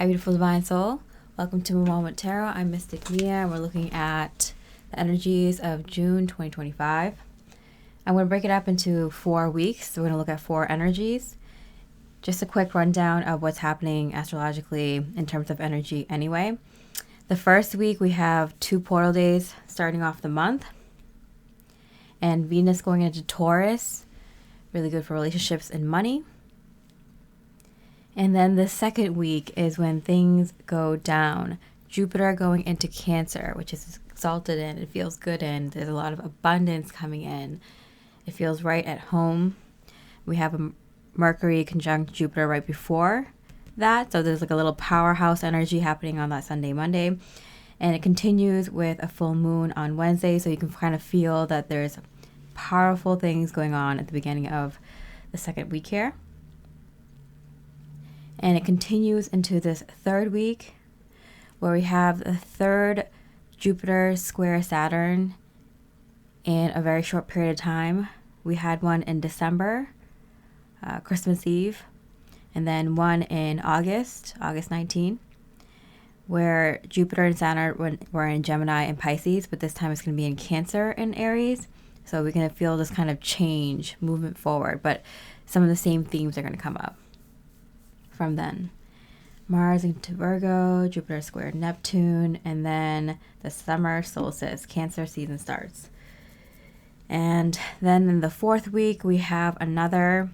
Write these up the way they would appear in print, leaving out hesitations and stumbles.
Hi, beautiful divine soul. Welcome to Moment Tarot. I'm Mystic Mia, and we're looking at the energies of June 2025. I'm going to break it up into 4 weeks. So we're going to look at 4 energies. Just a quick rundown of what's happening astrologically in terms of energy anyway. The first week we have 2 portal days starting off the month. And Venus going into Taurus, really good for relationships and money. And then the second week is when things go down. Jupiter going into Cancer, which is exalted in, it feels good in. There's a lot of abundance coming in. It feels right at home. We have a Mercury conjunct Jupiter right before that. So there's like a little powerhouse energy happening on that Sunday, Monday. And it continues with a full moon on Wednesday. So you can kind of feel that there's powerful things going on at the beginning of the second week here. And it continues into this third week where we have the third Jupiter square Saturn in a very short period of time. We had one in December, Christmas Eve, and then one in August 19, where Jupiter and Saturn were in Gemini and Pisces, but this time it's going to be in Cancer and Aries. So we're going to feel this kind of change, movement forward, but some of the same themes are going to come up from then. Mars into Virgo, Jupiter square Neptune, and then the summer solstice, Cancer season starts. And then in the fourth week, we have another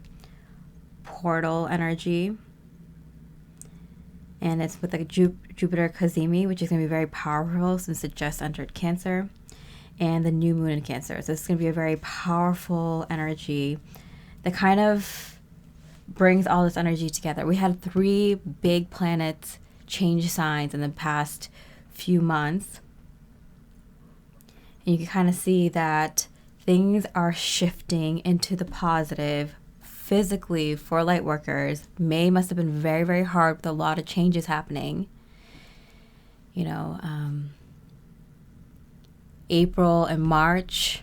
portal energy. And it's with like Jupiter Cazimi, which is going to be very powerful since it just entered Cancer. And the new moon in Cancer. So it's going to be a very powerful energy that kind of brings all this energy together. We had 3 big planets change signs in the past few months. And you can kind of see that things are shifting into the positive physically for Lightworkers. May must have been very, very hard with a lot of changes happening. You know, April and March,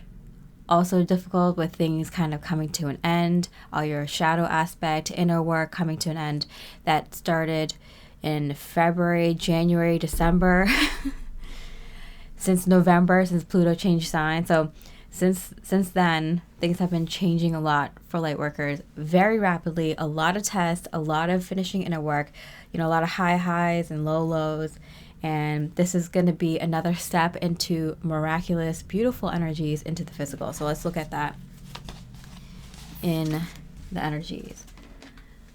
also difficult with things kind of coming to an end. All your shadow aspect, inner work coming to an end. That started in February, January, December. Since November, since Pluto changed sign. So since then, things have been changing a lot for Lightworkers very rapidly. A lot of tests, a lot of finishing inner work, you know, a lot of high highs and low lows. And this is going to be another step into miraculous, beautiful energies into the physical. So let's look at that in the energies.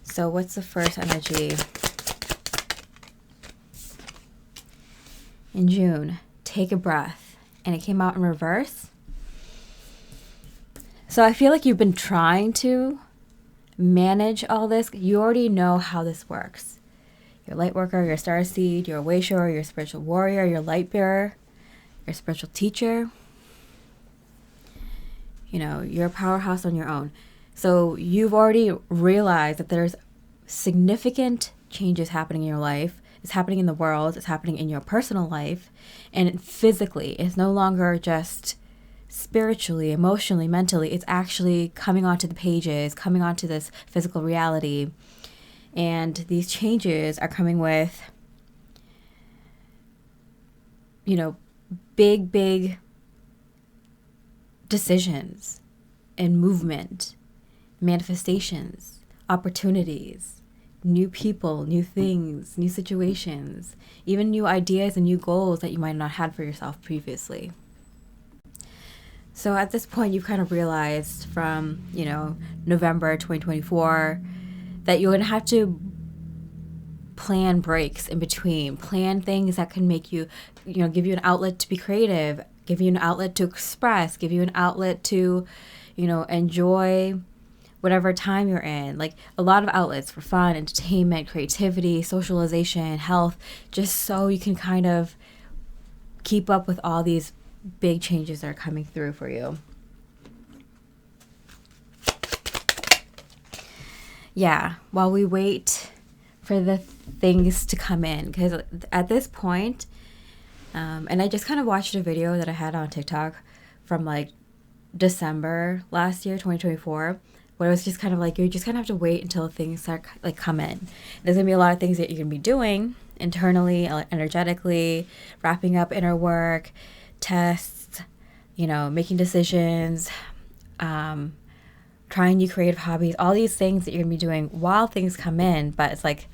So what's the first energy? In June, take a breath. And it came out in reverse. So I feel like you've been trying to manage all this. You already know how this works. Your light worker, your starseed, your way shower, your spiritual warrior, your light bearer, your spiritual teacher. You know, you're a powerhouse on your own. So you've already realized that there's significant changes happening in your life. It's happening in the world. It's happening in your personal life. And physically, it's no longer just spiritually, emotionally, mentally. It's actually coming onto the pages, coming onto this physical reality. And these changes are coming with, you know, big decisions and movement, manifestations, opportunities, new people, new things, new situations, even new ideas and new goals that you might not have had for yourself previously. So at this point, you've kind of realized from, you know, November 2024, that you're going to have to plan breaks in between, plan things that can make you, you know, give you an outlet to be creative, give you an outlet to express, give you an outlet to, you know, enjoy whatever time you're in. Like a lot of outlets for fun, entertainment, creativity, socialization, health, just so you can kind of keep up with all these big changes that are coming through for you. Yeah, while we wait for the things to come in, because at this point, and I just kind of watched a video that I had on TikTok from like December last year, 2024, where it was just kind of like, you just kind of have to wait until things start like come in. There's going to be a lot of things that you're going to be doing internally, energetically, wrapping up inner work, tests, making decisions, trying new creative hobbies, all these things that you're going to be doing while things come in. But it's like,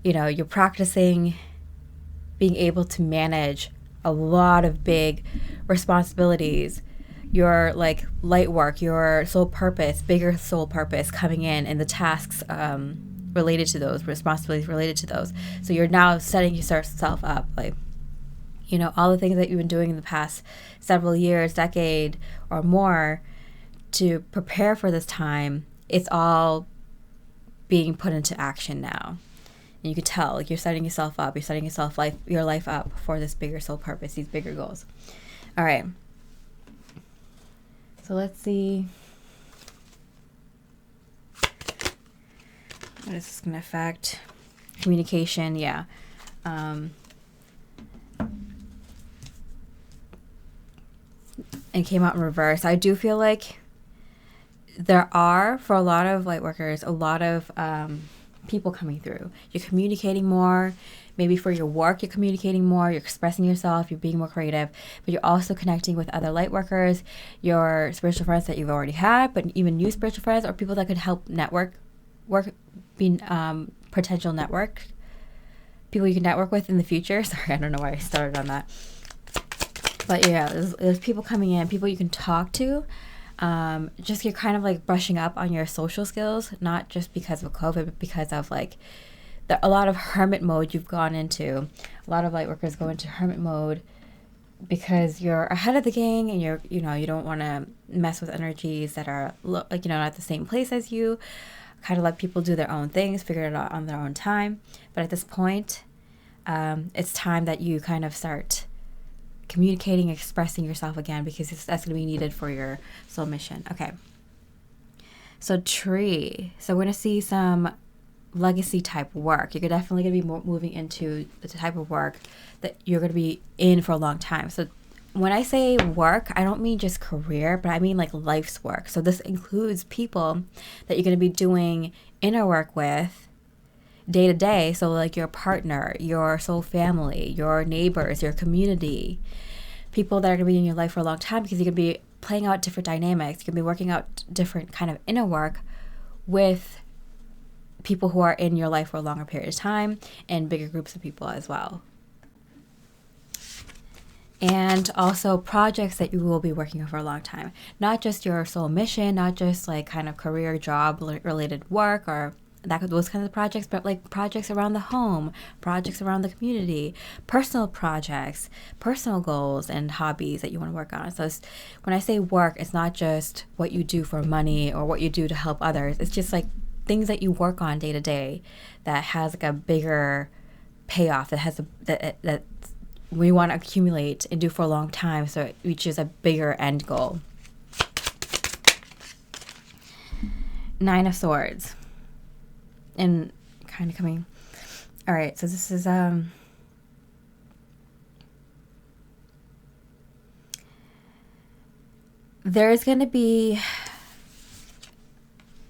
you're practicing being able to manage a lot of big responsibilities, your like light work, your soul purpose, bigger soul purpose coming in, and the tasks related to those, responsibilities related to those. So you're now setting yourself up, like, all the things that you've been doing in the past several years, decade or more to prepare for this time, it's all being put into action now. And you can tell, like, you're setting yourself up, your life up for this bigger soul purpose, these bigger goals. All right. So let's see. What is this going to affect? Communication, yeah. It came out in reverse. I do feel like there are, for a lot of light workers, a lot of people coming through. You're communicating more. Maybe for your work, you're communicating more, you're expressing yourself, you're being more creative, but you're also connecting with other light workers, your spiritual friends that you've already had, but even new spiritual friends or people that could help potential network, people you can network with in the future. Sorry, I don't know why I started on that. But yeah, there's people coming in, people you can talk to. Just you're kind of like brushing up on your social skills, not just because of COVID, but because of like a lot of hermit mode you've gone into. A lot of light workers go into hermit mode because you're ahead of the gang, and you don't want to mess with energies that are not at the same place as you. Kind of let people do their own things, figure it out on their own time. But at this point, it's time that you kind of start communicating, expressing yourself again, because that's going to be needed for your soul mission. Okay. So tree. So we're going to see some legacy type work. You're definitely going to be moving into the type of work that you're going to be in for a long time. So when I say work, I don't mean just career, but I mean like life's work. So this includes people that you're going to be doing inner work with day to day. So like your partner, your soul family, your neighbors, your community, people that are going to be in your life for a long time, because you're going to be playing out different dynamics. You're going to be working out different kind of inner work with people who are in your life for a longer period of time, and bigger groups of people as well. And also projects that you will be working on for a long time. Not just your soul mission, not just like kind of career, job related work or those kinds of projects, but like projects around the home, projects around the community, personal projects, personal goals and hobbies that you want to work on. So when I say work, it's not just what you do for money or what you do to help others. It's just like things that you work on day to day that has like a bigger payoff, that has that we want to accumulate and do for a long time, so it reaches a bigger end goal. 9 of Swords. And kind of coming. All right, so this is there's going to be,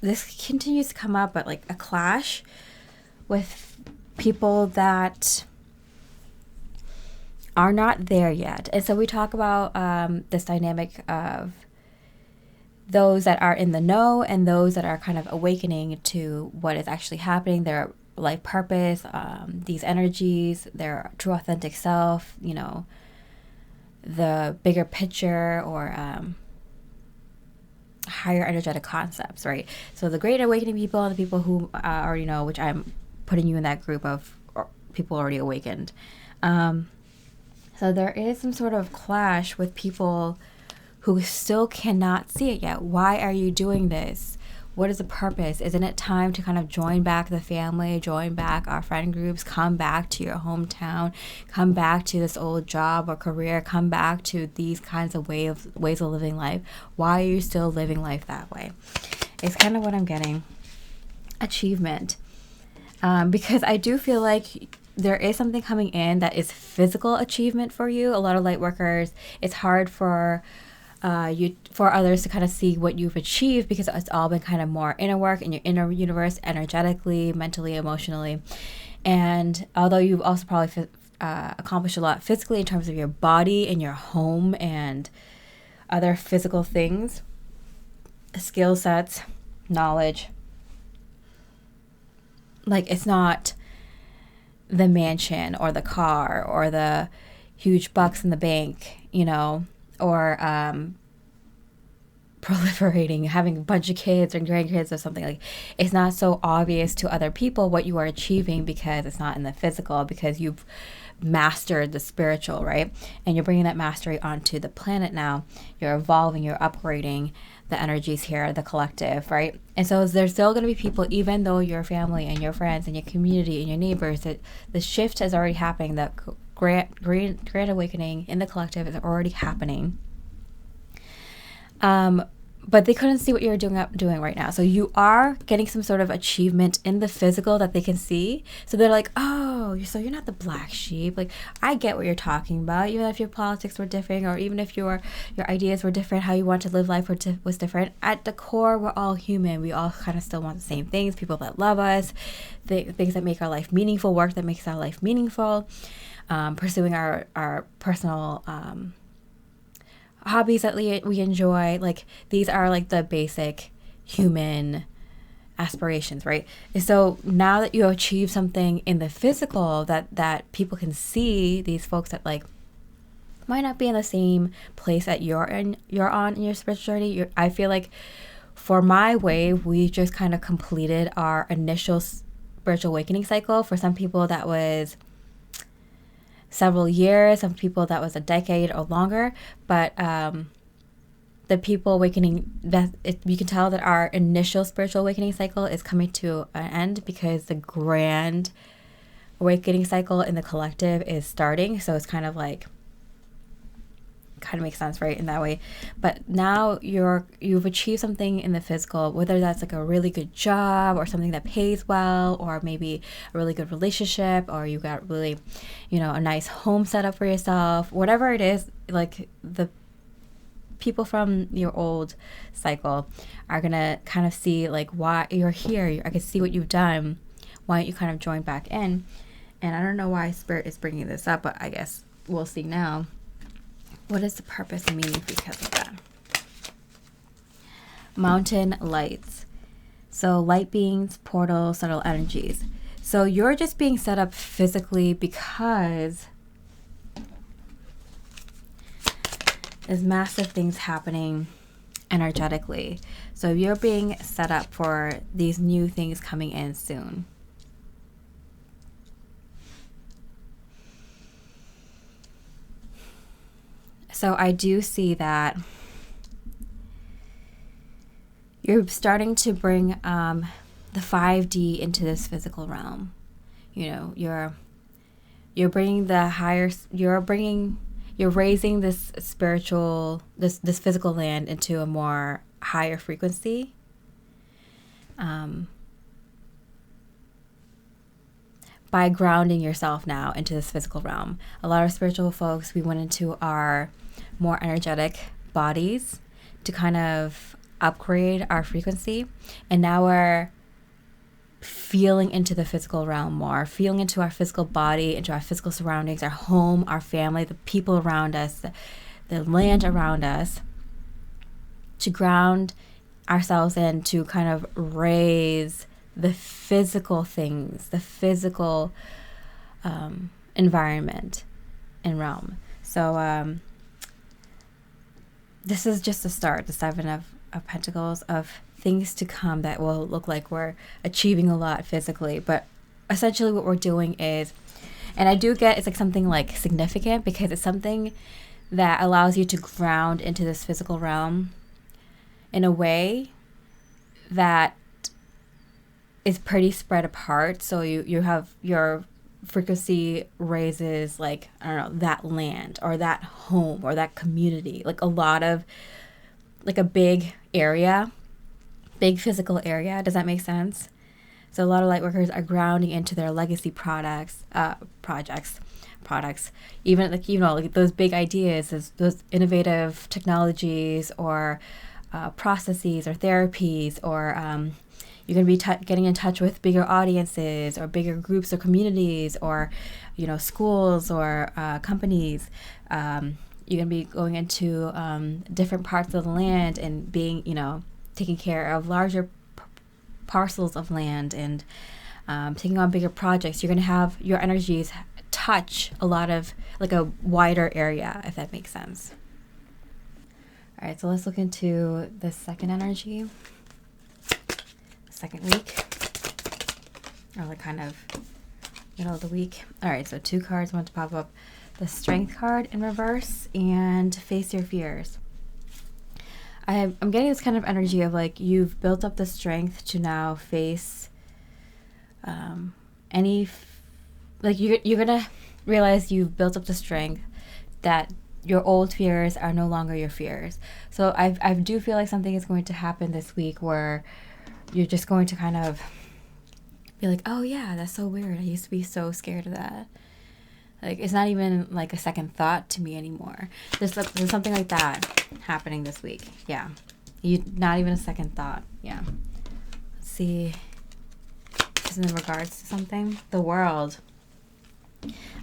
this continues to come up, but like a clash with people that are not there yet. And so we talk about this dynamic of those that are in the know and those that are kind of awakening to what is actually happening, their life purpose, these energies, their true authentic self, the bigger picture or higher energetic concepts, right? So the great awakening people and the people who already know, which I'm putting you in that group of people already awakened. So there is some sort of clash with people who still cannot see it yet. Why are you doing this? What is the purpose? Isn't it time to kind of join back the family, join back our friend groups, come back to your hometown, come back to this old job or career, come back to these kinds of ways of living life? Why are you still living life that way? It's kind of what I'm getting. Achievement. Because I do feel like there is something coming in that is physical achievement for you. A lot of light workers, it's hard for you for others to kind of see what you've achieved, because it's all been kind of more inner work in your inner universe, energetically, mentally, emotionally. And although you've also probably accomplished a lot physically in terms of your body and your home and other physical things, skill sets, knowledge, like it's not the mansion or the car or the huge bucks in the bank, or proliferating, having a bunch of kids or grandkids or something. Like, it's not so obvious to other people what you are achieving because it's not in the physical, because you've mastered the spiritual, right? And you're bringing that mastery onto the planet now. You're evolving, you're upgrading the energies here, the collective, right? And so there's still going to be people, even though your family and your friends and your community and your neighbors, that the shift is already happening. The grand awakening in the collective is already happening. But they couldn't see what you're doing right now. So you are getting some sort of achievement in the physical that they can see. So they're like, oh, so you're not the black sheep. Like, I get what you're talking about. Even if your politics were different, or even if your ideas were different, how you want to live life was different. At the core, we're all human. We all kind of still want the same things. People that love us, things that make our life meaningful, work that makes our life meaningful, pursuing our personal hobbies that we enjoy. Like, these are like the basic human aspirations, right? And so now that you achieve something in the physical that people can see, these folks that like might not be in the same place that you're on in your spirituality. I feel like for my wave, we just kind of completed our initial spiritual awakening cycle. For some people that was several years, some people that was a decade or longer, but the people awakening, you can tell that our initial spiritual awakening cycle is coming to an end, because the grand awakening cycle in the collective is starting. So it's kind of makes sense, right, in that way. But now you've achieved something in the physical, whether that's like a really good job or something that pays well, or maybe a really good relationship, or you got really, a nice home set up for yourself, whatever it is. Like, the people from your old cycle are gonna kind of see like why you're here. I can see what you've done. Why don't you kind of join back in? And I don't know why Spirit is bringing this up, but I guess we'll see now. What is the purpose and meaning because of that? Mountain lights. So light beings, portals, subtle energies. So you're just being set up physically because there's massive things happening energetically. So you're being set up for these new things coming in soon. So I do see that you're starting to bring the 5D into this physical realm. You're bringing the higher. You're raising this spiritual, this physical land into a more higher frequency. By grounding yourself now into this physical realm. A lot of spiritual folks, we went into our more energetic bodies to kind of upgrade our frequency, and now we're feeling into the physical realm more, feeling into our physical body, into our physical surroundings, our home, our family, the people around us, the land around us, to ground ourselves in, to kind of raise the physical things, the physical environment and realm. So this is just the start, the Seven of Pentacles, of things to come that will look like we're achieving a lot physically. But essentially what we're doing is, and I do get it's like something like significant, because it's something that allows you to ground into this physical realm in a way that is pretty spread apart. So you have your frequency raises, like, I don't know, that land or that home or that community, like a lot of, like a big area, big physical area. Does that make sense? So a lot of light workers are grounding into their legacy projects, even like, you know, like those big ideas, those innovative technologies or processes or therapies, or you're going to be getting in touch with bigger audiences or bigger groups or communities, or, you know, schools or companies. You're going to be going into different parts of the land and being, you know, taking care of larger parcels of land and taking on bigger projects. You're going to have your energies touch a lot of, like, a wider area, if that makes sense. All right, so let's look into the second energy, second week, or like kind of middle of the week. All right, so 2 cards want to pop up: the Strength card in reverse and Face Your Fears. I'm getting this kind of energy of like you've built up the strength to now face like you're gonna realize you've built up the strength that your old fears are no longer your fears. So I do feel like something is going to happen this week where you're just going to kind of be like, oh yeah, that's so weird. I used to be so scared of that. Like, it's not even like a second thought to me anymore. There's something like that happening this week. Yeah. Not even a second thought. Yeah. Let's see. This is in regards to something. The World.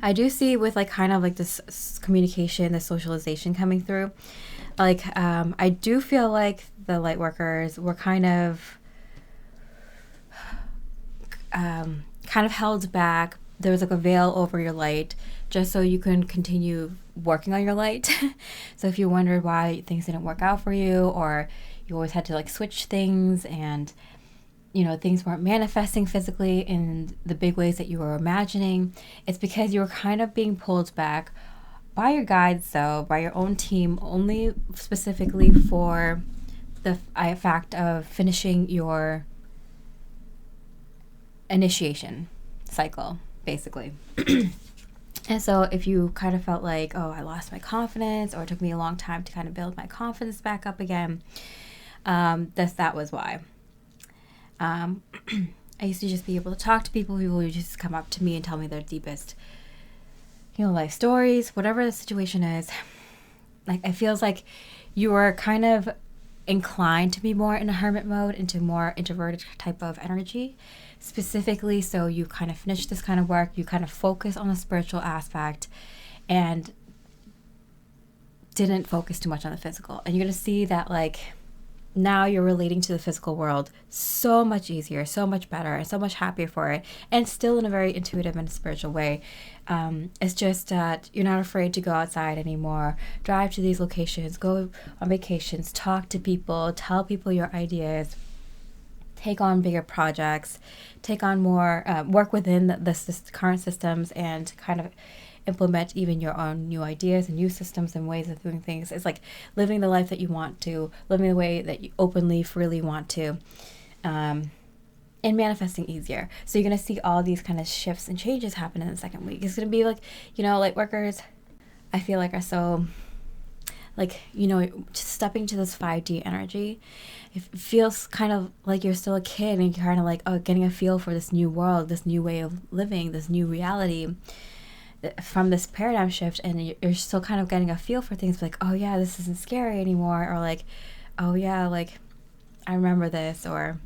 I do see with like kind of like this communication, this socialization coming through. Like, I do feel like the light workers were kind of held back. There was like a veil over your light just so you can continue working on your light. So if you wondered why things didn't work out for you, or you always had to like switch things, and you know, things weren't manifesting physically in the big ways that you were imagining, it's because you were kind of being pulled back by your guides, though, by your own team, only specifically for the fact of finishing your initiation cycle, basically. And so if you kind of felt like, oh, I lost my confidence, or it took me a long time to kind of build my confidence back up again, that was why. I used to just be able to talk to people who would just come up to me and tell me their deepest, you know, life stories, whatever the situation is. Like, it feels like you were kind of inclined to be more in a hermit mode, into more introverted type of energy, specifically. So you kind of finish this kind of work, you kind of focus on the spiritual aspect and didn't focus too much on the physical. And you're going to see that, like, now you're relating to the physical world so much easier, so much better, and so much happier for it, and still in a very intuitive and spiritual way. It's just that you're not afraid to go outside anymore, drive to these locations, go on vacations, talk to people, tell people your ideas, take on bigger projects, take on more, work within the current systems, and kind of implement even your own new ideas and new systems and ways of doing things. It's like living the life that you want to, living the way that you openly, freely want to, and manifesting easier. So you're going to see all these kind of shifts and changes happen in the second week. It's going to be like, you know, light workers, I feel like, are so, like, you know, just stepping to this 5D energy. It feels kind of like you're still a kid, and you're kind of like, oh, getting a feel for this new world, this new way of living, this new reality from this paradigm shift, and you're still kind of getting a feel for things, like, oh yeah, this isn't scary anymore, or like, oh yeah, like, I remember this, or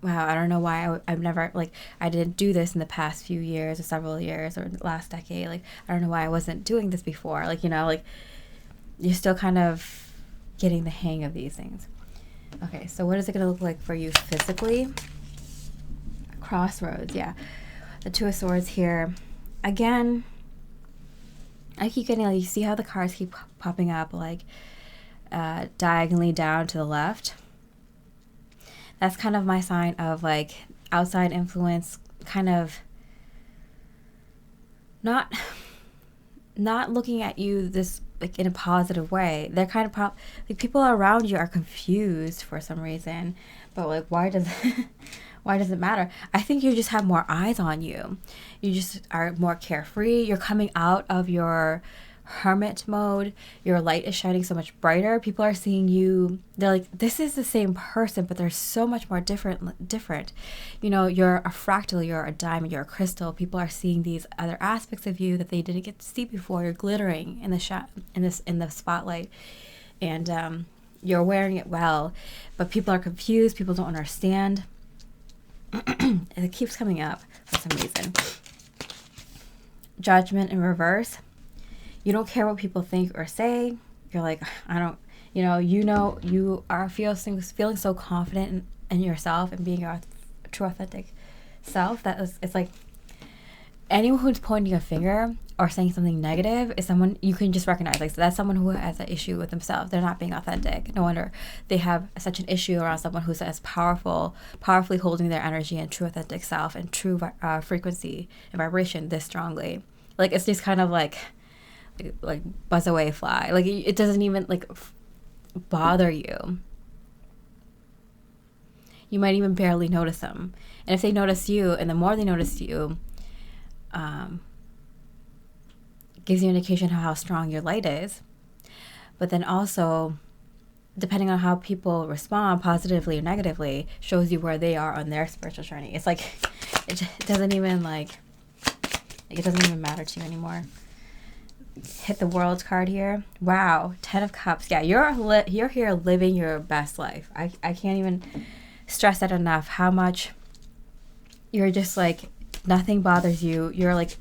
wow, I don't know why I've never, like, I didn't do this in the past few years or several years or the last decade, like, I don't know why I wasn't doing this before, like, you know, like, you're still kind of getting the hang of these things. Okay, so what is it going to look like for you physically? Crossroads, yeah. The Two of Swords here. Again, I keep getting, like, you see how the cards keep popping up, like, diagonally down to the left? That's kind of my sign of, like, outside influence, kind of not looking at you this, like, in a positive way. They're kind of like, people around you are confused for some reason, but, like, why does it matter? I think you just have more eyes on you. You just are more carefree. You're coming out of your hermit mode. Your light is shining so much brighter. People are seeing you. They're like, this is the same person, but they're so much more different. You know, you're a fractal, you're a diamond, you're a crystal. People are seeing these other aspects of you that they didn't get to see before. You're glittering in the spotlight, and you're wearing it well, but people are confused. People don't understand. And it keeps coming up for some reason. Judgment in reverse. You don't care what people think or say. You're like, I don't, you are feeling so confident in yourself and being your true authentic self that it's like anyone who's pointing a finger or saying something negative is someone you can just recognize. Like, so that's someone who has an issue with themselves. They're not being authentic. No wonder they have such an issue around someone who's as powerfully holding their energy and true authentic self and true frequency and vibration this strongly. Like, it's just kind of like buzz away, fly. Like, it doesn't even like bother you. You might even barely notice them. And if they notice you, and the more they notice you, gives you an indication of how strong your light is. But then also, depending on how people respond positively or negatively, shows you where they are on their spiritual journey. It's like it doesn't even it doesn't even matter to you anymore. Hit the world card here. Wow, 10 of Cups. Yeah, you're here living your best life. I can't even stress that enough. How much you're just like nothing bothers you. You're like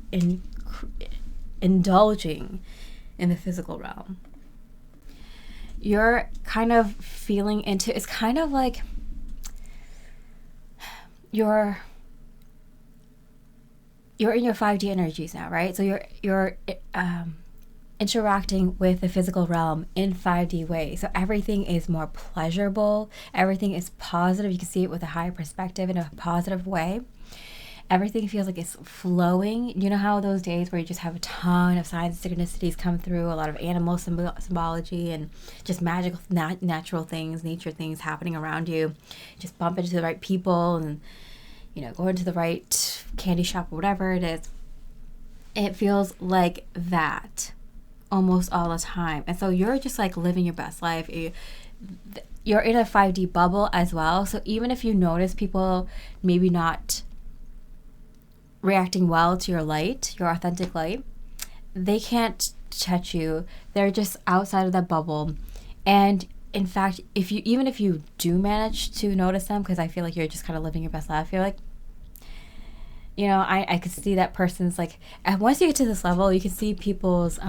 indulging in the physical realm. You're kind of feeling into, it's kind of like you're in your 5D energies now, right? So you're interacting with the physical realm in 5D ways. So everything is more pleasurable. Everything is positive. You can see it with a higher perspective in a positive way. Everything feels like it's flowing. You know how those days where you just have a ton of signs and synchronicities come through, a lot of animal symbology and just magical, natural things, nature things happening around you. Just bump into the right people and, go into the right candy shop or whatever it is. It feels like that almost all the time. And so you're just like living your best life. You're in a 5D bubble as well. So even if you notice people maybe not reacting well to your light, your authentic light, they can't touch you. They're just outside of that bubble. And in fact, if you do manage to notice them, because I feel like you're just kind of living your best life, you're like, I could see that person's like, and once you get to this level, you can see people's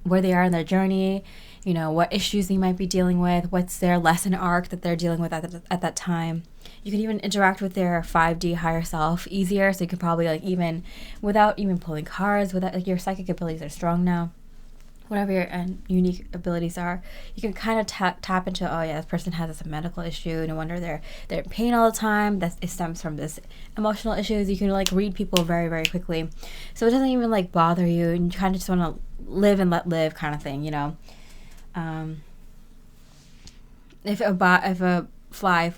where they are in their journey, what issues they might be dealing with, what's their lesson arc that they're dealing with at that time. You can even interact with their 5D higher self easier, so you can probably even without even pulling cards, without your psychic abilities are strong now. Whatever your unique abilities are, you can kind of tap into, oh yeah, this person has this medical issue. No wonder they're in pain all the time. It stems from this emotional issues. You can read people very, very quickly, so it doesn't even bother you, and you kind of just want to live and let live kind of thing, If a fly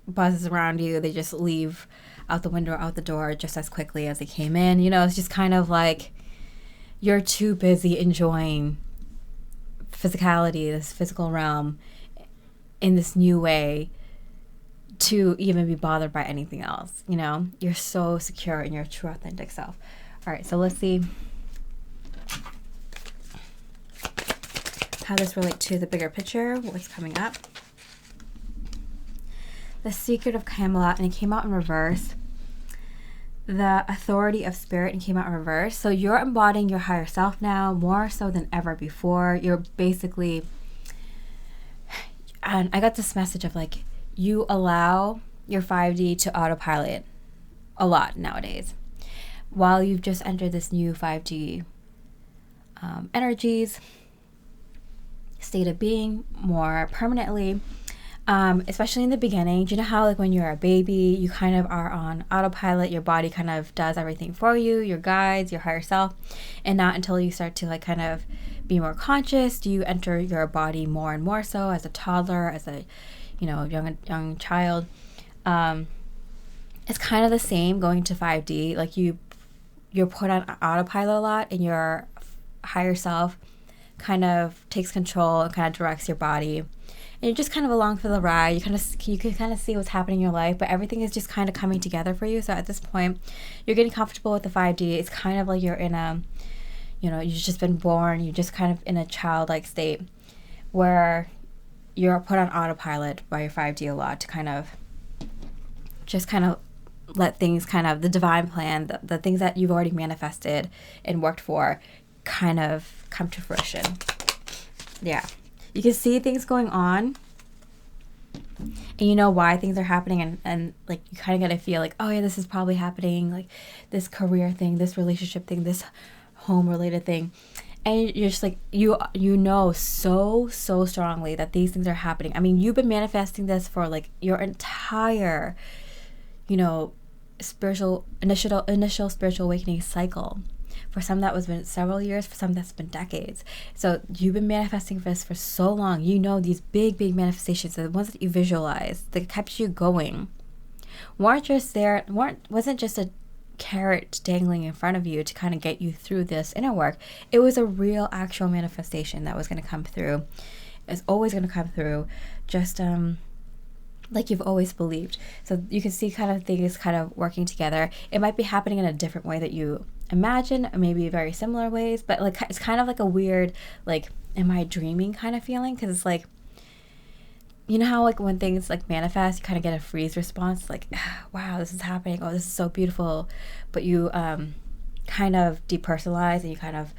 buzzes around you, they just leave out the window, out the door just as quickly as they came in. It's just kind of like you're too busy enjoying physicality, this physical realm, in this new way to even be bothered by anything else. You're so secure in your true authentic self. All right, so let's see how this relates to the bigger picture, what's coming up. The Secret of Camelot, and it came out in reverse. The Authority of Spirit, and came out in reverse. So you're embodying your higher self now, more so than ever before. You're basically, and I got this message of you allow your 5D to autopilot a lot nowadays, while you've just entered this new 5D energies, state of being more permanently. Especially in the beginning. Do you know how when you're a baby, you kind of are on autopilot, your body kind of does everything for you, your guides, your higher self, and not until you start to kind of be more conscious do you enter your body more and more so as a toddler, as a young child. It's kind of the same going to 5D. You're put on autopilot a lot, and your higher self kind of takes control and kind of directs your body. And you're just kind of along for the ride. You can kind of see what's happening in your life, but everything is just kind of coming together for you. So at this point, you're getting comfortable with the 5D. It's kind of like you're in a, you've just been born. You're just kind of in a childlike state where you're put on autopilot by your 5D a lot to kind of let things the divine plan, the things that you've already manifested and worked for kind of come to fruition. Yeah. You can see things going on and you know why things are happening, and like you kind of get to feel like, oh yeah, this is probably happening, like this career thing, this relationship thing, this home related thing. And you're just like, you know so strongly that these things are happening. I mean, you've been manifesting this for like your entire, initial spiritual awakening cycle. For some that was been several years, for some that's been decades. So you've been manifesting this for so long. You know these big manifestations, the ones that you visualized, that kept you going, wasn't just a carrot dangling in front of you to kind of get you through this inner work. It was a real actual manifestation that was going to come through. It's always going to come through, just like you've always believed. So you can see kind of things kind of working together. It might be happening in a different way that you imagine, or maybe very similar ways, but like it's kind of like a weird, like, am I dreaming kind of feeling? Because it's like, you know how like when things like manifest, you kind of get a freeze response, like, wow, this is happening, oh, this is so beautiful, but you kind of depersonalize and you kind of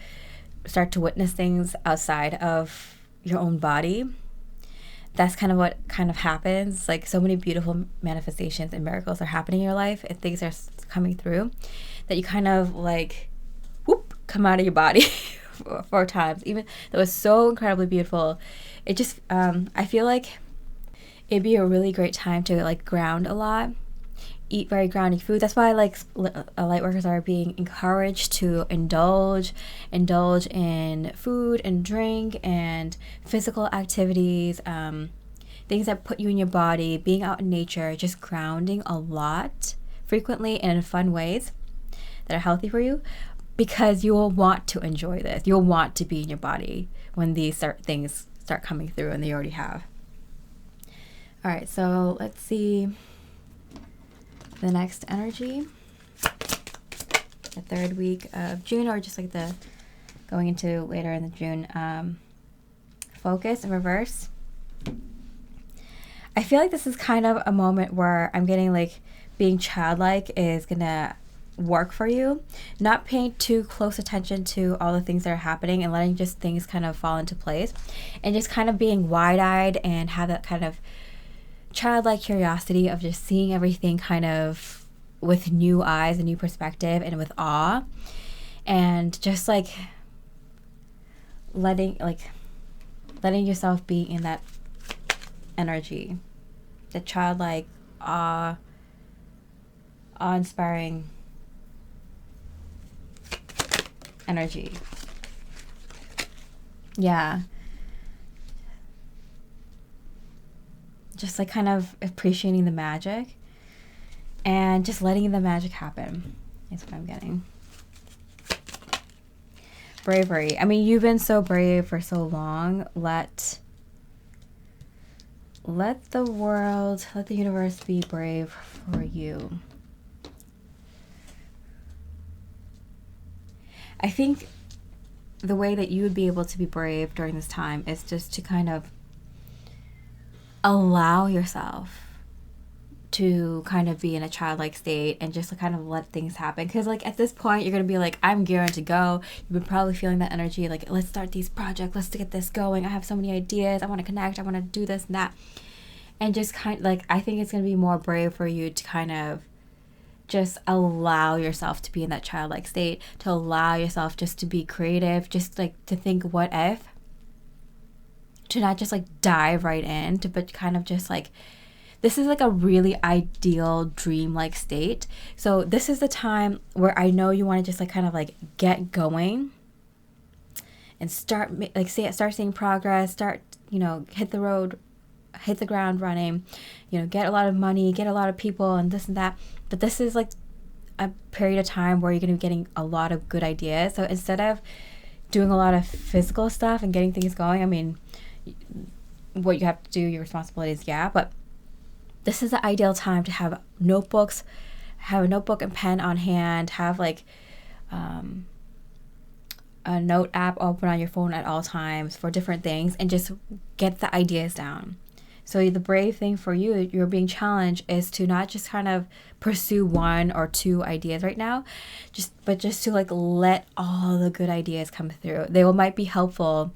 start to witness things outside of your own body. That's kind of what kind of happens. Like so many beautiful manifestations and miracles are happening in your life, and things are coming through that you kind of like, whoop, come out of your body four times. Even that was so incredibly beautiful. It just, I feel like it'd be a really great time to like ground a lot, eat very grounding food. That's why like lightworkers are being encouraged to indulge in food and drink and physical activities, things that put you in your body, being out in nature, just grounding a lot, frequently and in fun ways that are healthy for you, because you will want to enjoy this. You'll want to be in your body when these things start coming through, and they already have. All right, so let's see the next energy, the third week of June, or just like the going into later in the June. Focus in reverse. I feel like this is kind of a moment where I'm getting like being childlike is gonna work for you. Not paying too close attention to all the things that are happening and letting just things kind of fall into place, and just kind of being wide-eyed and have that kind of childlike curiosity of just seeing everything kind of with new eyes, a new perspective, and with awe, and just like letting yourself be in that energy, the childlike, awe-inspiring energy. Yeah. Just like kind of appreciating the magic and just letting the magic happen is what I'm getting. Bravery. I mean, you've been so brave for so long. Let the world, let the universe be brave for you. I think the way that you would be able to be brave during this time is just to kind of allow yourself to kind of be in a childlike state and just to kind of let things happen. Because like at this point, you're going to be like, I'm gearing to go. You've been probably feeling that energy, like, let's start these projects, let's get this going. I have so many ideas. I want to connect. I want to do this and that. And just kind of like, I think it's going to be more brave for you to kind of just allow yourself to be in that childlike state, to allow yourself just to be creative, just like to think what if, to not just like dive right in, but kind of just like, this is like a really ideal dream-like state. So this is the time where I know you want to just like kind of like get going and start seeing progress, hit the ground running, get a lot of money, get a lot of people and this and that. But this is like a period of time where you're going to be getting a lot of good ideas. So instead of doing a lot of physical stuff and getting things going. I mean, what you have to do, your responsibilities, yeah, but this is the ideal time to have notebooks, have a notebook and pen on hand, have like a note app open on your phone at all times for different things, and just get the ideas down. So the brave thing for you, you're being challenged, is to not just kind of pursue one or two ideas right now, but just to like let all the good ideas come through. They might be helpful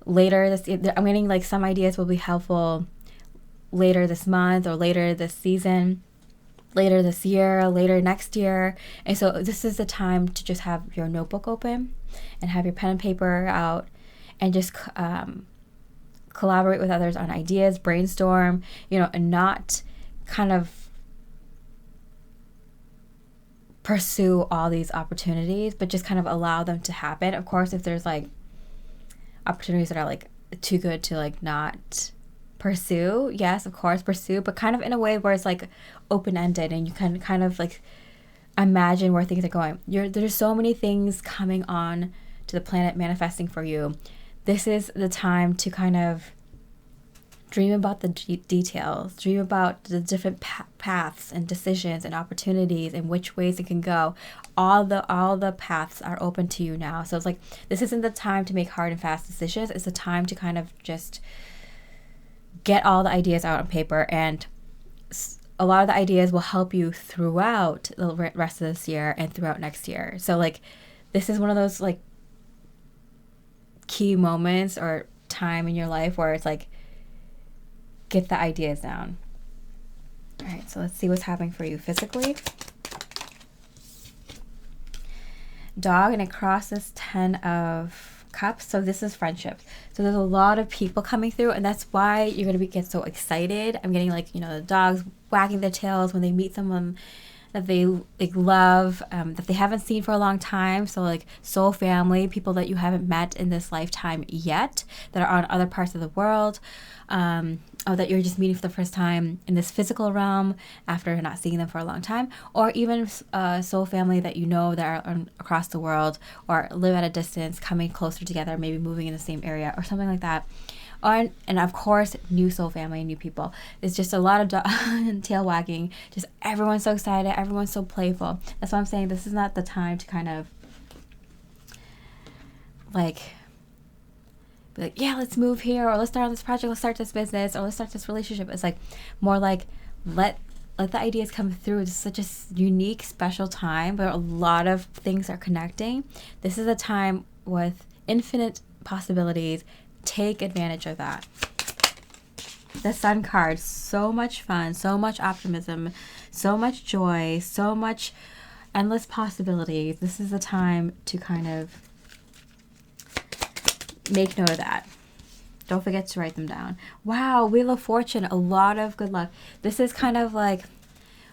later this year. I'm getting like some ideas will be helpful later this month or later this season, later this year, later next year. And so this is the time to just have your notebook open and have your pen and paper out and just collaborate with others on ideas, brainstorm, and not kind of pursue all these opportunities, but just kind of allow them to happen. Of course, if there's like opportunities that are like too good to like not pursue, yes, of course, pursue, but kind of in a way where it's like open-ended and you can kind of like imagine where things are going. There's so many things coming on to the planet manifesting for you. This is the time to kind of dream about the details, dream about the different paths and decisions and opportunities and which ways it can go. All the paths are open to you now. So it's like, this isn't the time to make hard and fast decisions. It's the time to kind of just get all the ideas out on paper, and a lot of the ideas will help you throughout the rest of this year and throughout next year. So like, this is one of those like key moments or time in your life where it's like, get the ideas down. All right, so let's see what's happening for you physically. Dog, and across this 10 of Cups. So this is friendships. So there's a lot of people coming through, and that's why you're going to get so excited. I'm getting like, the dogs wagging their tails when they meet someone that they like love, that they haven't seen for a long time. So like soul family, people that you haven't met in this lifetime yet, that are on other parts of the world, or that you're just meeting for the first time in this physical realm after not seeing them for a long time, or even soul family that that are across the world or live at a distance, coming closer together, maybe moving in the same area or something like that. And of course, new soul family, new people. It's just a lot of tail wagging. Just everyone's so excited. Everyone's so playful. That's why I'm saying this is not the time to kind of like be like, yeah, let's move here, or let's start on this project, let's start this business, or let's start this relationship. It's like more like let the ideas come through. It's such a unique, special time, but a lot of things are connecting. This is a time with infinite possibilities. Take advantage of that. The Sun card, so much fun, so much optimism, so much joy, so much endless possibilities. This is the time to kind of make note of that. Don't forget to write them down. Wow, Wheel of Fortune, a lot of good luck. This is kind of like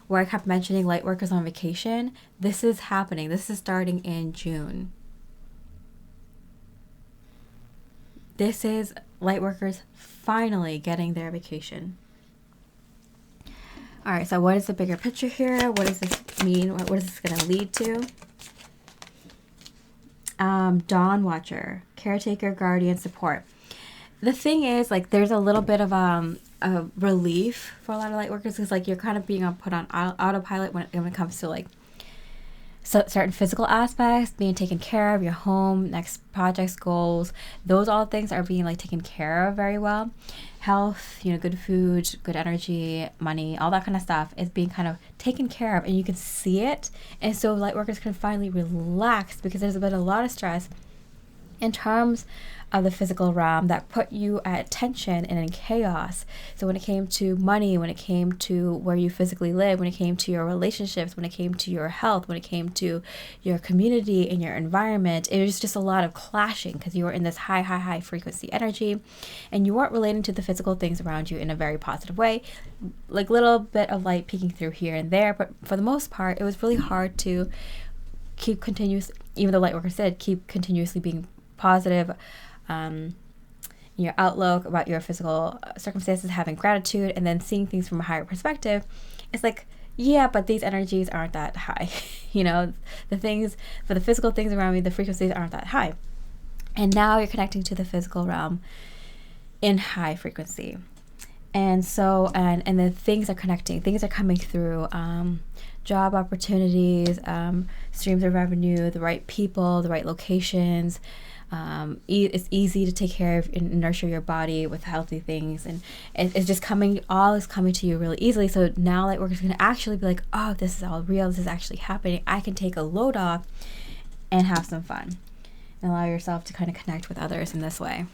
where I kept mentioning Lightworkers on vacation. This is happening. This is starting in June. This is Lightworkers finally getting their vacation. All right, so what is the bigger picture here? What does this mean? What is this going to lead to? Dawn Watcher, caretaker, guardian, support. The thing is, like, there's a little bit of a relief for a lot of Lightworkers, because like you're kind of being put on autopilot when it comes to like certain physical aspects, being taken care of, your home, next projects, goals. Those all things are being like taken care of very well. Health, good food, good energy, money, all that kind of stuff is being kind of taken care of, and you can see it. And so Lightworkers can finally relax, because there's been a lot of stress in terms of the physical realm that put you at tension and in chaos. So when it came to money, when it came to where you physically live, when it came to your relationships, when it came to your health, when it came to your community and your environment, it was just a lot of clashing, because you were in this high frequency energy, and you weren't relating to the physical things around you in a very positive way. Like little bit of light peeking through here and there, but for the most part, it was really hard to keep continuous, even though Lightworker said keep continuously being positive in your outlook about your physical circumstances, having gratitude, and then seeing things from a higher perspective. It's like yeah, but these energies aren't that high. You know, the things, for the physical things around me, the frequencies aren't that high. And now you're connecting to the physical realm in high frequency. And so, and the things are connecting, things are coming through, job opportunities, streams of revenue, the right people, the right locations. It's easy to take care of and nurture your body with healthy things, and it's just coming, all is coming to you really easily. So now Lightworkers can actually be like, oh, this is all real, this is actually happening, I can take a load off and have some fun, and allow yourself to kind of connect with others in this way.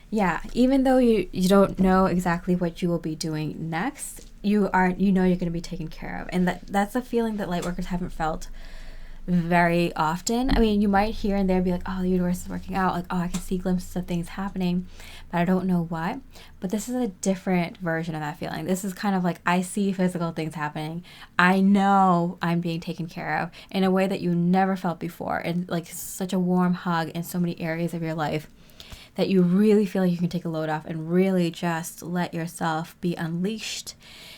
Yeah, even though you don't know exactly what you will be doing next, you know you're going to be taken care of. And that's a feeling that Lightworkers haven't felt very often. I mean, you might here and there be like, oh, the universe is working out, like, oh, I can see glimpses of things happening, but I don't know what. But this is a different version of that feeling. This is kind of like, I see physical things happening. I know I'm being taken care of in a way that you never felt before, and like such a warm hug in so many areas of your life, that you really feel like you can take a load off and really just let yourself be unleashed.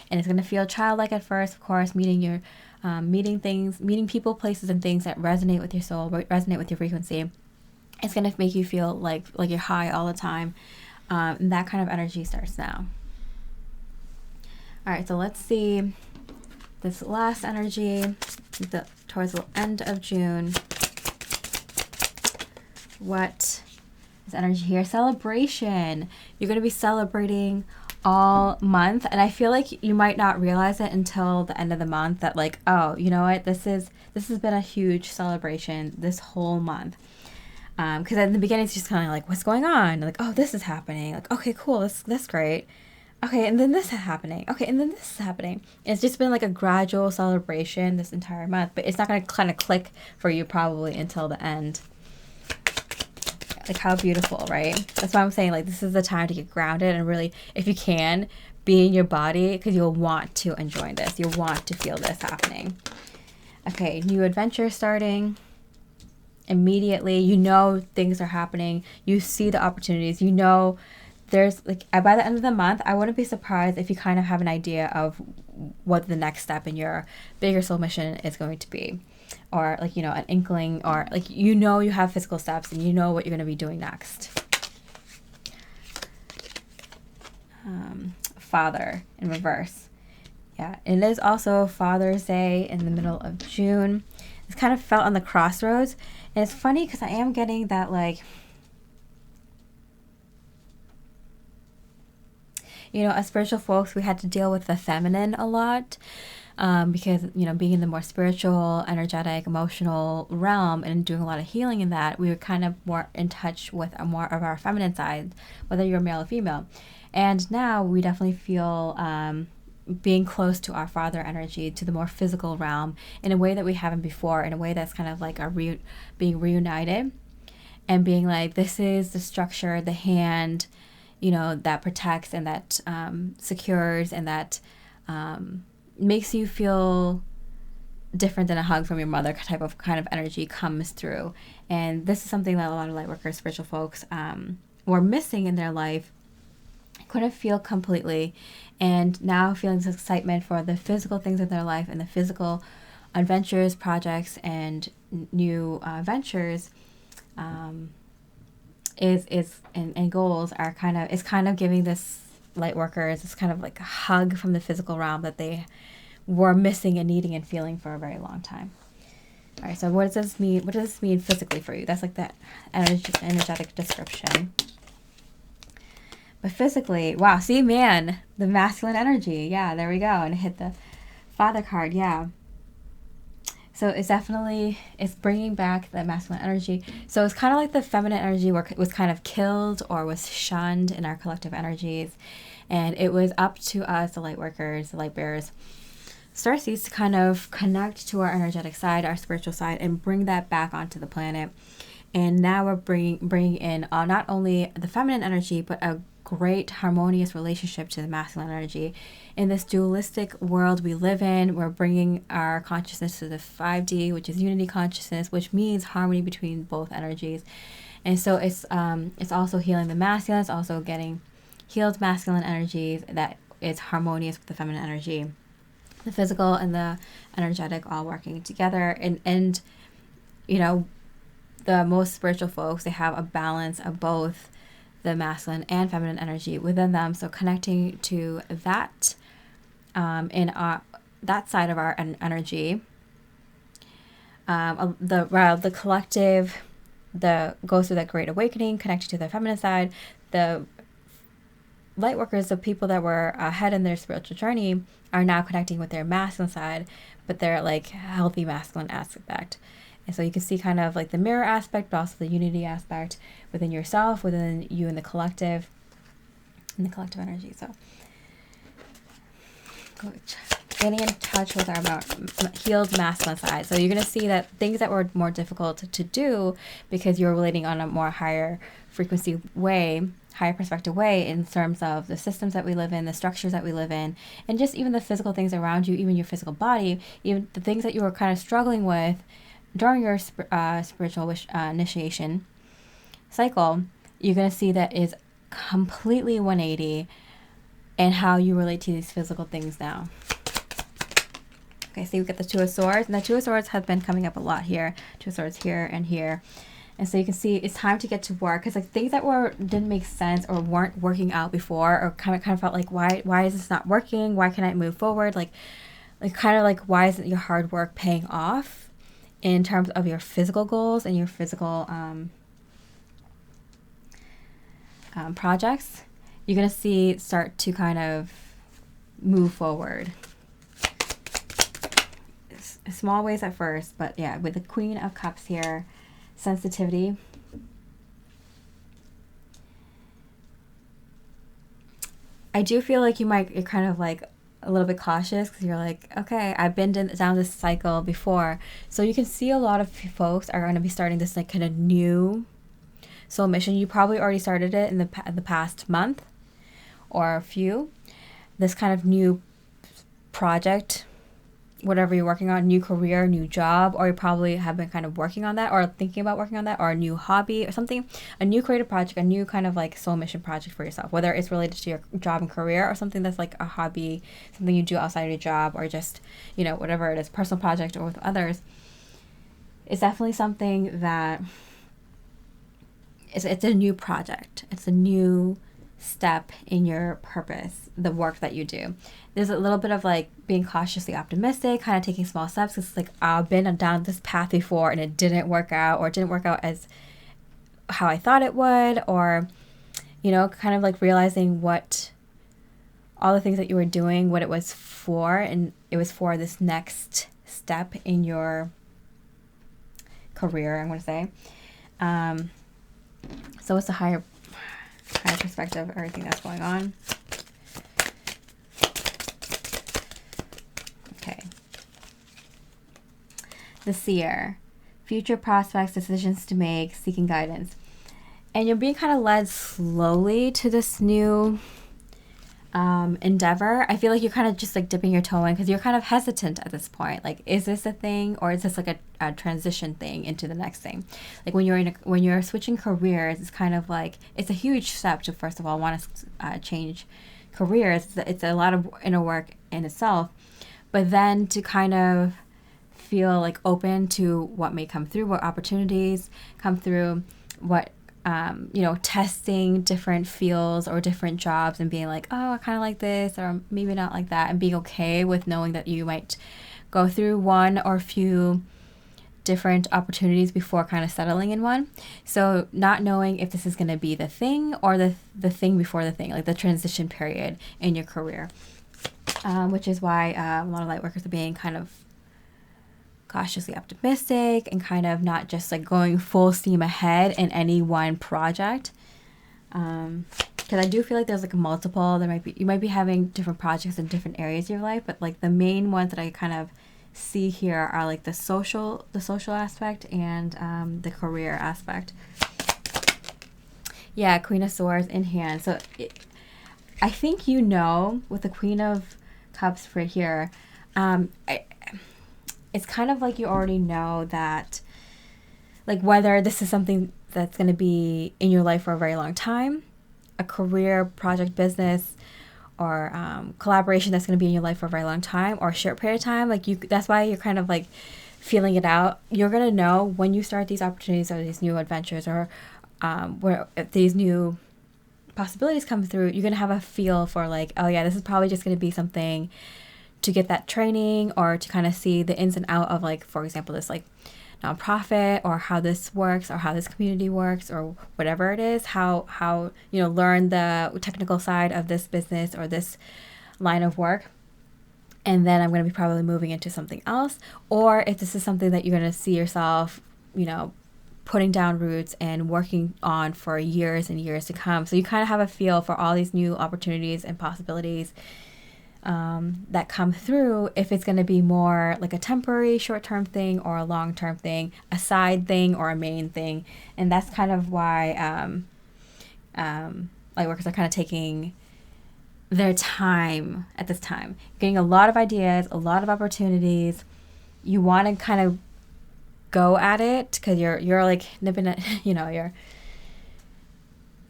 And it's going to feel childlike at first, of course, meeting people, places, and things that resonate with your soul, resonate with your frequency. It's going to make you feel like you're high all the time. And that kind of energy starts now. All right, so let's see this last energy towards the end of June. What is energy here? Celebration. You're going to be celebrating all month, and I feel like you might not realize it until the end of the month that, like, oh, you know what, this has been a huge celebration this whole month. Because at the beginning it's just kind of like, what's going on? Like, oh, this is happening. Like, okay, cool, that's great. Okay, and then this is happening. Okay, and then this is happening. It's just been like a gradual celebration this entire month, but it's not going to kind of click for you probably until the end. Like, how beautiful, right? That's why I'm saying, like, this is the time to get grounded and really, if you can, be in your body, because you'll want to enjoy this. You'll want to feel this happening. Okay, new adventure starting. Immediately, you know things are happening. You see the opportunities. You know there's, like, by the end of the month, I wouldn't be surprised if you kind of have an idea of what the next step in your bigger soul mission is going to be. Or, like, you know, an inkling, or like, you know, you have physical steps and you know what you're going to be doing next. Father in reverse. Yeah, it is also Father's Day in the middle of June. It's kind of felt on the crossroads. And it's funny because I am getting that, like, you know, as spiritual folks, we had to deal with the feminine a lot. Because, you know, being in the more spiritual, energetic, emotional realm and doing a lot of healing in that, we were kind of more in touch with more of our feminine side, whether you're male or female. And now we definitely feel being close to our father energy, to the more physical realm, in a way that we haven't before, in a way that's kind of like our being reunited, and being like, this is the structure, the hand, you know, that protects and that secures and that makes you feel different than a hug from your mother type of kind of energy comes through. And this is something that a lot of Lightworkers, spiritual folks were missing in their life, couldn't feel completely, and now feeling this excitement for the physical things in their life and the physical adventures, projects, and new ventures and goals are kind of giving this Lightworkers this kind of like a hug from the physical realm that they were missing and needing and feeling for a very long time. All right, so what does this mean? What does this mean physically for you? That's like that energetic description. But physically, wow, see, man, the masculine energy. Yeah, there we go. And hit the Father card, yeah. So it's bringing back the masculine energy. So it's kind of like the feminine energy was kind of killed or was shunned in our collective energies. And it was up to us, the Lightworkers, the light bearers, Starseeds, to kind of connect to our energetic side, our spiritual side, and bring that back onto the planet. And now we're bringing in not only the feminine energy, but a great harmonious relationship to the masculine energy. In this dualistic world we live in, we're bringing our consciousness to the 5D, which is unity consciousness, which means harmony between both energies. And so it's also healing the masculine. It's also getting healed masculine energies that is harmonious with the feminine energy. The physical and the energetic all working together. And you know, the most spiritual folks, they have a balance of both the masculine and feminine energy within them. So connecting to that in that side of our energy, the collective, goes through that great awakening, connected to the feminine side. The Lightworkers, the people that were ahead in their spiritual journey, are now connecting with their masculine side, but they're like healthy masculine aspect. And so you can see kind of like the mirror aspect, but also the unity aspect within yourself, within you and the collective energy. So getting in touch with our healed masculine side. So you're going to see that things that were more difficult to do because you're relating on a more higher frequency way, higher perspective way, in terms of the systems that we live in, the structures that we live in, and just even the physical things around you, even your physical body, even the things that you were kind of struggling with during your spiritual initiation cycle. You're going to see that is completely 180 in how you relate to these physical things now. Okay, so you get the Two of Swords, and the Two of Swords has been coming up a lot here. Two of Swords here and here. And so you can see it's time to get to work, because like things that didn't make sense or weren't working out before, or kind of felt like, why is this not working? Why can't I move forward? Like kind of like, why isn't your hard work paying off in terms of your physical goals and your physical projects? You're going to see start to kind of move forward. Small ways at first, but yeah, with the Queen of Cups here, sensitivity. I do feel like you're kind of like a little bit cautious, because you're like, okay, I've been down this cycle before. So you can see a lot of folks are going to be starting this like kind of new soul mission. You probably already started it in the past month or a few. This kind of new project, whatever you're working on, new career, new job, or you probably have been kind of working on that or thinking about working on that, or a new hobby or something, a new creative project, a new kind of like soul mission project for yourself, whether it's related to your job and career or something that's like a hobby, something you do outside of your job, or just, you know, whatever it is, personal project or with others. It's definitely something that it's a new project. It's a new step in your purpose, the work that you do. There's a little bit of like being cautiously optimistic, kind of taking small steps. It's like, I've been down this path before and it didn't work out, or it didn't work out as how I thought it would, or, you know, kind of like realizing what all the things that you were doing, what it was for, and it was for this next step in your career, I'm going to say. So it's a higher perspective of everything that's going on. Okay. The Seer. Future prospects, decisions to make, seeking guidance. And you're being kind of led slowly to this new endeavor. I feel like you're kind of just like dipping your toe in, because you're kind of hesitant at this point. Like, is this a thing, or is this like a transition thing into the next thing? Like when you're switching careers, it's kind of like, it's a huge step to first of all want to change careers. It's a lot of inner work in itself, but then to kind of feel like open to what may come through, what opportunities come through, what testing different fields or different jobs and being like, oh, I kind of like this, or maybe not like that, and being okay with knowing that you might go through one or a few different opportunities before kind of settling in one. So not knowing if this is going to be the thing or the thing before the thing, like the transition period in your career, which is why a lot of Lightworkers are being kind of cautiously optimistic and kind of not just like going full steam ahead in any one project, because I do feel like there's like multiple. You might be having different projects in different areas of your life, but like the main ones that I kind of see here are like the social aspect and the career aspect. Yeah, Queen of Swords in hand. So I think with the Queen of Cups right here, it's kind of like you already know that, like, whether this is something that's going to be in your life for a very long time, a career, project, business, or collaboration that's going to be in your life for a very long time, or a short period of time. Like that's why you're kind of like feeling it out. You're going to know when you start these opportunities or these new adventures, or where if these new possibilities come through, you're going to have a feel for like, oh yeah, this is probably just going to be something to get that training, or to kind of see the ins and out of, like, for example, this like nonprofit, or how this works, or how this community works, or whatever it is, how learn the technical side of this business or this line of work. And then I'm going to be probably moving into something else. Or if this is something that you're going to see yourself, putting down roots and working on for years and years to come. So you kind of have a feel for all these new opportunities and possibilities that come through, if it's going to be more like a temporary short-term thing, or a long-term thing, a side thing, or a main thing. And that's kind of why Lightworkers are kind of taking their time at this time, getting a lot of ideas, a lot of opportunities. You want to kind of go at it because you're like nipping at, you're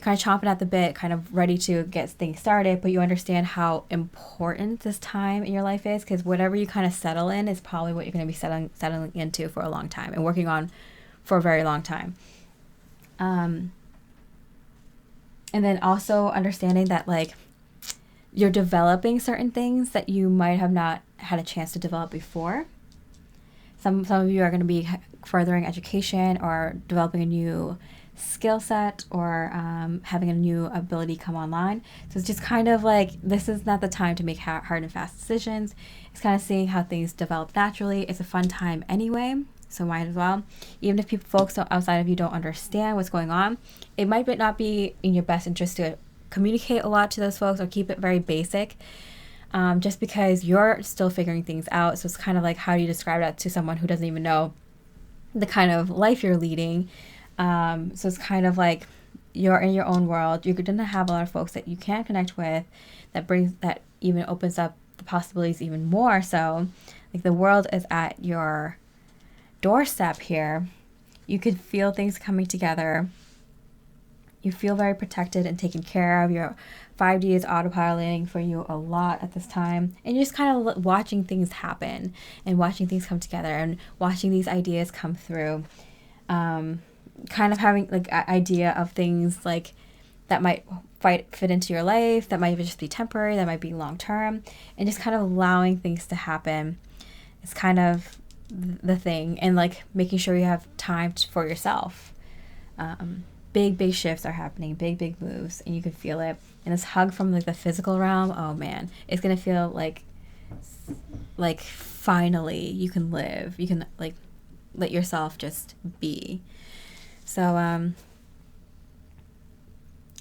kind of chomping at the bit, kind of ready to get things started, but you understand how important this time in your life is, because whatever you kind of settle in is probably what you're going to be settling into for a long time and working on for a very long time. And then also understanding that, like, you're developing certain things that you might have not had a chance to develop before. Some of you are going to be furthering education, or developing a new skill set, or having a new ability come online. So it's just kind of like, this is not the time to make hard and fast decisions. It's kind of seeing how things develop naturally. It's a fun time anyway, so might as well. Even if folks outside of you don't understand what's going on, it might not be in your best interest to communicate a lot to those folks, or keep it very basic, just because you're still figuring things out. So it's kind of like, how do you describe that to someone who doesn't even know the kind of life you're leading? So it's kind of like, you're in your own world. You're going to have a lot of folks that you can connect with, that even opens up the possibilities even more. So like, the world is at your doorstep here. You could feel things coming together. You feel very protected and taken care of. Your 5D is autopiloting for you a lot at this time. And you're just kind of watching things happen, and watching things come together, and watching these ideas come through. Kind of having like an idea of things like that might fit into your life, that might even just be temporary, that might be long term, and just kind of allowing things to happen. It's kind of the thing, and like making sure you have time for yourself. Big shifts are happening, big moves, and you can feel it. And this hug from like the physical realm, oh man, it's gonna feel like finally you can live. You can like let yourself just be. So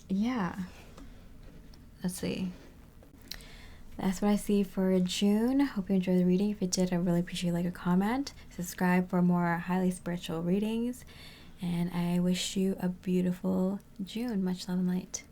yeah, let's see. That's what I see for June. Hope you enjoyed the reading. If you did, I really appreciate a comment. Subscribe for more highly spiritual readings. And I wish you a beautiful June. Much love and light.